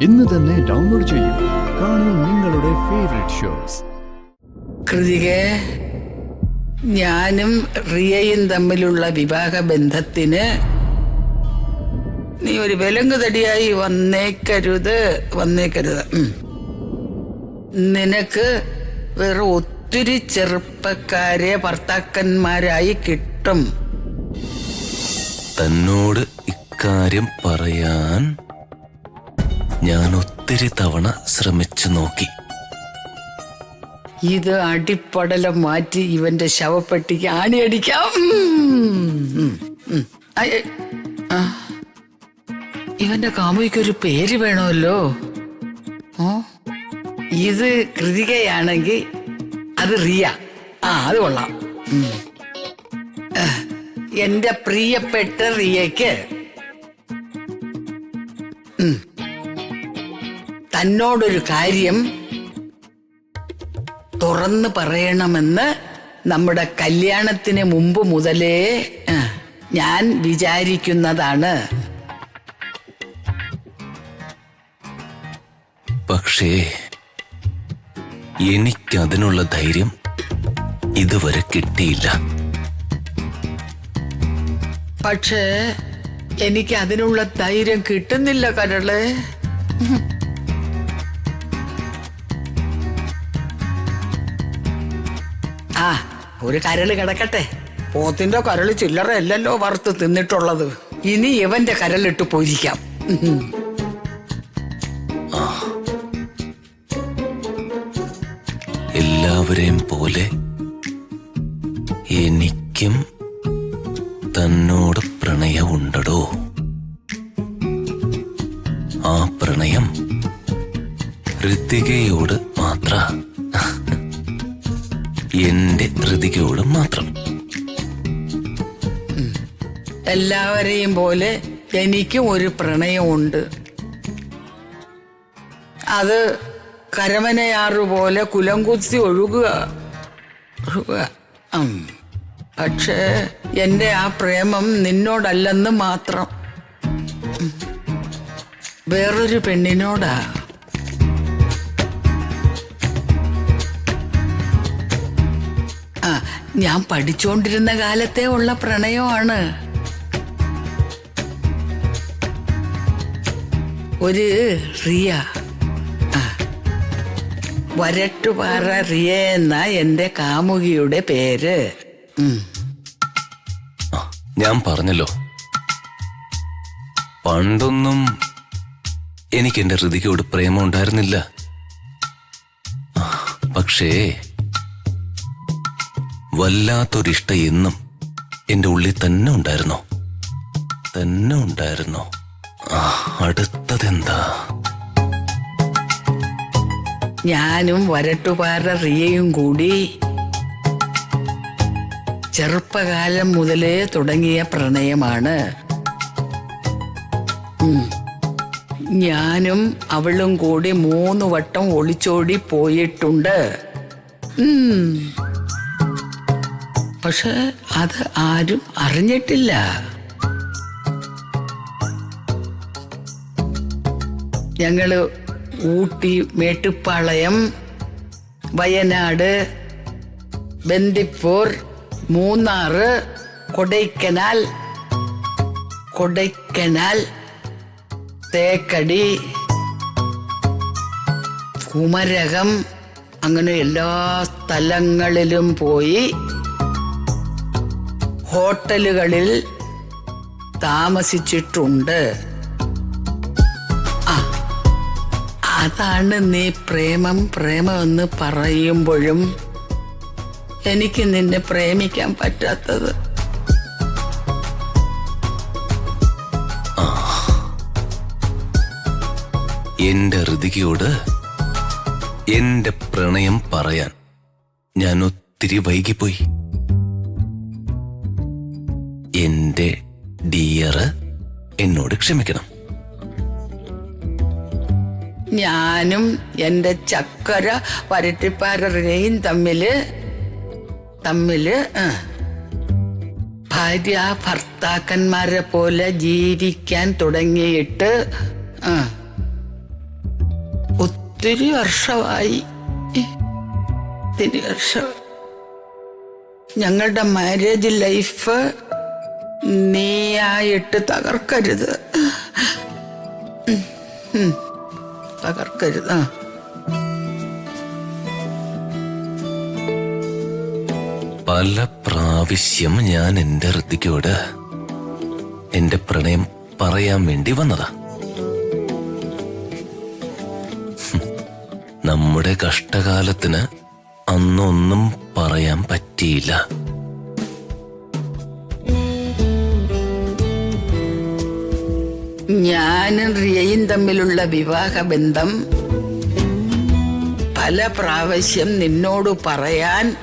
ഇന്ന് തന്നെ ഡൗൺലോഡ് ചെയ്യൂ. കാണൂ നിങ്ങളുടെ ഫേവറേറ്റ് ഷോസ്. കൃതികെ, ഞാനും റിയയും തമ്മിലുള്ള വിവാഹ ബന്ധത്തിന് നീ ഒരു വിലങ്ങുതടിയായി വന്നേക്കരുത്. നിനക്ക് വേറെ ഒത്തിരി ചെറുപ്പക്കാരെ ഭർത്താക്കന്മാരായി കിട്ടും. തന്നോട് ഇക്കാര്യം പറയാൻ ഞാൻ ഒത്തിരി തവണ ശ്രമിച്ചു നോക്കി. ഇത് അടിപ്പടലം മാറ്റി ഇവന്റെ ശവപ്പെട്ടിക്ക് ആണിയടിക്കാം. ഇവന്റെ കാമുകിക്കൊരു പേര് വേണമല്ലോ. ഇത് കൃതികയാണെങ്കിൽ അത് റിയ. അത് കൊള്ളാം. എന്റെ പ്രിയപ്പെട്ട റിയയ്ക്ക് തന്നോടൊരു കാര്യം തുറന്നു പറയണമെന്ന് നമ്മുടെ കല്യാണത്തിന് മുമ്പ് മുതലേ ഞാൻ വിചാരിക്കുന്നതാണ്. പക്ഷേ എനിക്കതിനുള്ള ധൈര്യം ഇതുവരെ കിട്ടിയില്ല. പക്ഷേ എനിക്ക് അതിനുള്ള ധൈര്യം കിട്ടുന്നില്ല കരളെ. ഒരു കരള് കിടക്കട്ടെ. പോത്തിന്റെ കരള് ചില്ലറയല്ലല്ലോ വറുത്ത് തിന്നിട്ടുള്ളത്. ഇനി ഇവന്റെ കരളിട്ട് പൊരിക്കാം. എല്ലാവരെയും പോലെ എനിക്കും തന്നോട് പ്രണയമുണ്ടടോ. ആ പ്രണയം ഋതികയോട് മാത്ര, എന്റെ ഋതികയോട് മാത്രം. എല്ലാവരെയും പോലെ എനിക്കും ഒരു പ്രണയമുണ്ട്. അത് കരമനയാറുപോലെ കുലംകുത്തി ഒഴുകുക. പക്ഷേ എന്റെ ആ പ്രേമം നിന്നോടല്ലെന്ന് മാത്രം, വേറൊരു പെണ്ണിനോടാ. ഞാൻ പഠിച്ചുകൊണ്ടിരുന്ന കാലത്തെ ഉള്ള പ്രണയമാണ്. ഒരു റിയ, വരട്ടുപാറ റിയ എന്ന എന്റെ കാമുകിയുടെ പേര്. ഞാൻ പറഞ്ഞല്ലോ, പണ്ടൊന്നും എനിക്ക് എന്റെ ഋതികയോട് പ്രേമം ഉണ്ടായിരുന്നില്ല. പക്ഷേ വല്ലാത്തൊരിഷ്ട എന്നും എന്റെ ഉള്ളിൽ തന്നെ ഉണ്ടായിരുന്നു. അടുത്തതെന്താ? ഞാനും വരട്ടുപാറ റിയയും കൂടി ചെറുപ്പകാലം മുതലേ തുടങ്ങിയ പ്രണയമാണ്. ഞാനും അവളും കൂടി 3 വട്ടം ഒളിച്ചോടി പോയിട്ടുണ്ട്. പക്ഷെ അത് ആരും അറിഞ്ഞിട്ടില്ല. ഞങ്ങള് ഊട്ടി, മേട്ടുപ്പാളയം, വയനാട്, ബന്ദിപ്പൂർ, മൂന്നാറ്, കൊടൈക്കനാൽ, തേക്കടി, കുമരകം, അങ്ങനെ എല്ലാ സ്ഥലങ്ങളിലും പോയി ഹോട്ടലുകളിൽ താമസിച്ചിട്ടുണ്ട്. അതാണ് നീ പ്രേമം എന്ന് പറയുമ്പോഴും എനിക്ക് നിന്നെ പ്രേമിക്കാൻ പറ്റാത്തത്. എന്റെ ഋതികയോട് എന്റെ പ്രണയം പറയാൻ ഞാൻ ഒത്തിരി വൈകിപ്പോയി. എന്റെ ഡിയർ എന്നോട് ക്ഷമിക്കണം. ഞാനും എന്റെ ചക്കര വരട്ടിപ്പാരയും തമ്മില് ഭാര്യ ഭർത്താക്കന്മാരെ പോലെ ജീവിക്കാൻ തുടങ്ങിയിട്ട് ഒത്തിരി വർഷമായി. ഒത്തിരി വർഷം. ഞങ്ങളുടെ മാരേജ് ലൈഫ് നീയായിട്ട് തകർക്കരുത്. തകർക്കരുത്. പല പ്രാവശ്യം ഞാൻ എന്റെ ഋതികയോട് എന്റെ പ്രണയം പറയാൻ വേണ്ടി വന്നതാ. നമ്മുടെ കഷ്ടകാലത്തിന് അന്നൊന്നും പറയാൻ പറ്റിയില്ല. ഞാനും റിയയും തമ്മിലുള്ള വിവാഹബന്ധം പല പ്രാവശ്യം നിന്നോട് പറയാൻ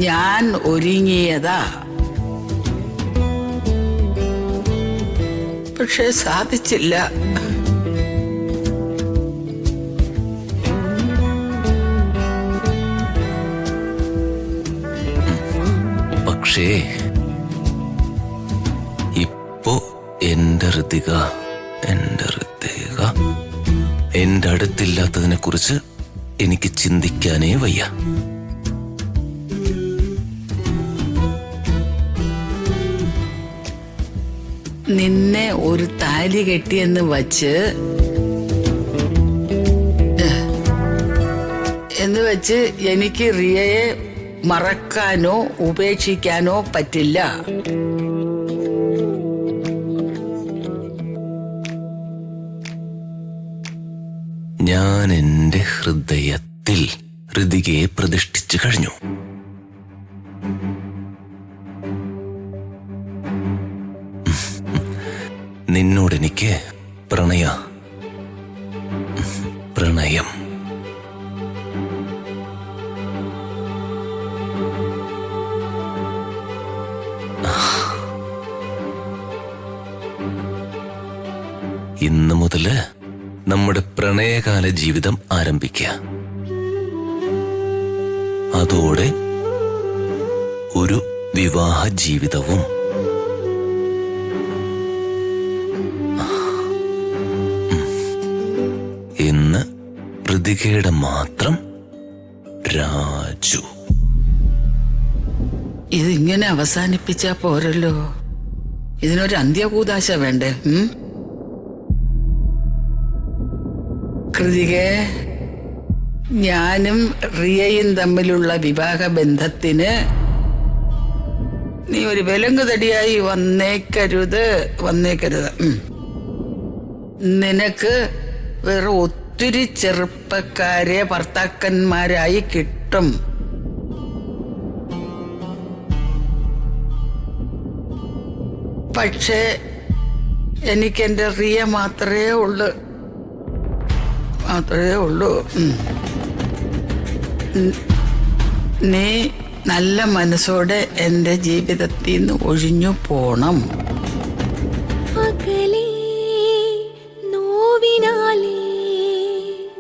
ഞാൻ ഒരുങ്ങിയതാ. പക്ഷെ സാധിച്ചില്ല. പക്ഷേ ഇപ്പോ എന്റെ ഋതിക എന്റെ അടുത്തില്ലാത്തതിനെ കുറിച്ച് എനിക്ക് ചിന്തിക്കാനേ വയ്യ. നിന്നെ ഒരു താലി കെട്ടിയെന്ന് വച്ച് എനിക്ക് റിയയെ മറക്കാനോ ഉപേക്ഷിക്കാനോ പറ്റില്ല. ഞാൻ എന്റെ ഹൃദയത്തിൽ ഋതികയെ പ്രതിഷ്ഠിച്ചു കഴിഞ്ഞു. നിന്നോടെനിക്ക് പ്രണയം. ഇന്നു മുതല് നമ്മുടെ പ്രണയകാല ജീവിതം ആരംഭിക്കുക. അതോടെ ഒരു വിവാഹ ജീവിതവും. ഇന്ന് ഋതികയുടെ മാത്രം രാജു. ഇതിങ്ങനെ അവസാനിപ്പിച്ചാ പോരല്ലോ. ഇതിനൊരു അന്ത്യകൂദാശ വേണ്ടേ? കൃതികെ, ഞാനും റിയയും തമ്മിലുള്ള വിവാഹബന്ധത്തിന് നീ ഒരു വിലങ്ങുതടിയായി വന്നേക്കരുത്. നിനക്ക് വേറെ ഒത്തിരി ചെറുപ്പക്കാരെ ഭർത്താക്കന്മാരായി കിട്ടും. പക്ഷേ എനിക്കെന്റെ റിയ മാത്രമേ ഉള്ളൂ. നീ നല്ല മനസ്സോടെ എന്റെ ജീവിതത്തിൽ നിന്ന് ഒഴിഞ്ഞു പോണം. അകലേ നോവിനാലേ